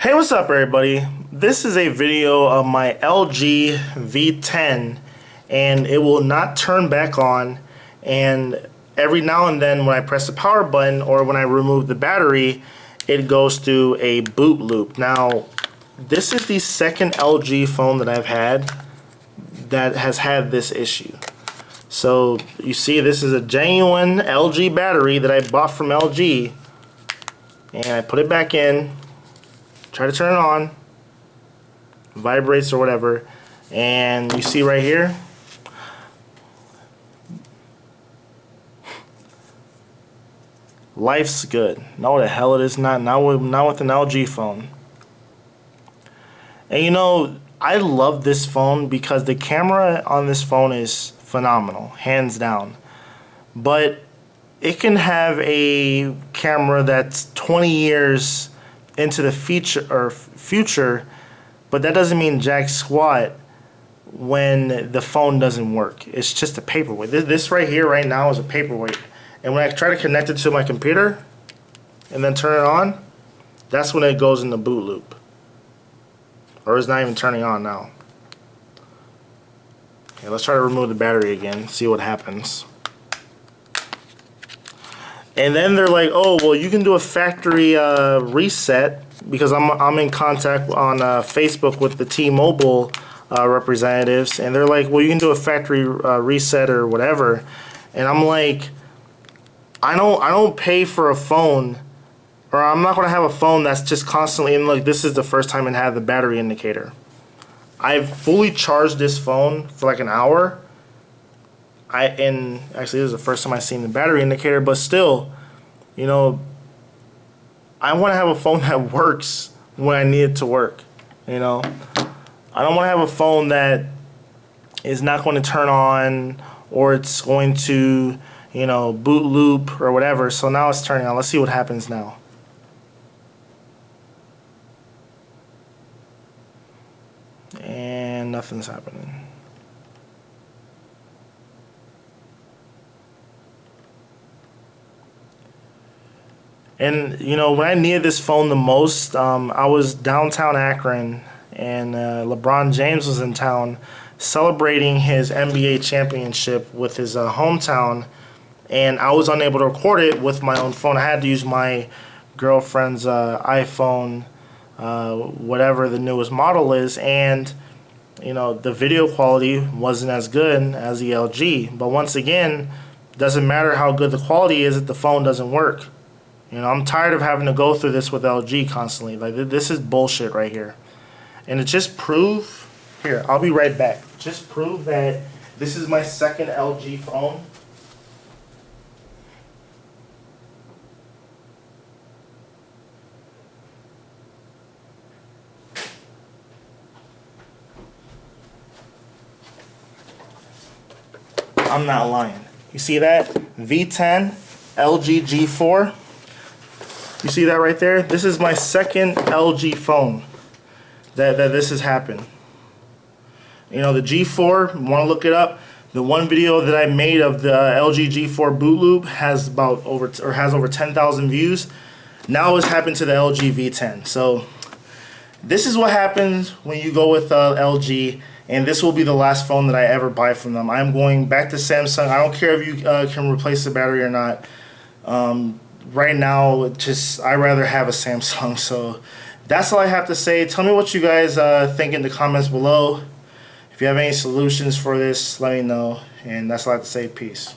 Hey, what's up everybody? This is a video of my LG V10 and it will not turn back on, and every now and then when I press the power button or when I remove the battery it goes through a boot loop. Now this is the second LG phone that I've had that has had this issue. So you see this is a genuine LG battery that I bought from LG, and I put it back in, try to turn it on, vibrates or whatever, and you see right here, life's good. No, the hell it is not. Not with an LG phone. And you know, I love this phone because the camera on this phone is phenomenal, hands down. But it can have a camera that's 20 years into the future, but that doesn't mean jack squat when the phone doesn't work. It's just a paperweight. This right here right now is a paperweight, and when I try to connect it to my computer and then turn it on, that's when it goes in the boot loop, or it's not even turning on now. Okay, let's try to remove the battery again, see what happens. And then they're like, oh, well, you can do a factory reset, because I'm in contact on Facebook with the T Mobile representatives, and they're like, well, you can do a factory reset or whatever. And I'm like, I don't pay for a phone, or I'm not going to have a phone that's just constantly, and look, this is the first time it had the battery indicator. I've fully charged this phone for like an hour. And actually this is the first time I've seen the battery indicator, but still, you know, I want to have a phone that works when I need it to work. You know, I don't want to have a phone that is not going to turn on, or it's going to, you know, boot loop or whatever. So now it's turning on. Let's see what happens now. And nothing's happening. And you know, when I needed this phone the most, I was downtown Akron, and Lebron James was in town celebrating his NBA championship with his hometown, and I was unable to record it with my own phone. I had to use my girlfriend's iPhone, whatever the newest model is, and you know, the video quality wasn't as good as the LG. But once again, doesn't matter how good the quality is if the phone doesn't work. You know, I'm tired of having to go through this with LG constantly. Like, this is bullshit right here. And to just prove, here, I'll be right back. Just prove that this is my second LG phone. I'm not lying. You see that? V10, LG G4. You see that right there? This is my second LG phone that this has happened. You know, the G4, want to look it up? The one video that I made of the LG G4 boot loop has over 10,000 views. Now it's happened to the LG V10. So this is what happens when you go with LG, and this will be the last phone that I ever buy from them. I'm going back to Samsung. I don't care if you can replace the battery or not. Right now, I'd rather have a Samsung. So that's all I have to say. Tell me what you guys think in the comments below. If you have any solutions for this, let me know. And that's all I have to say. Peace.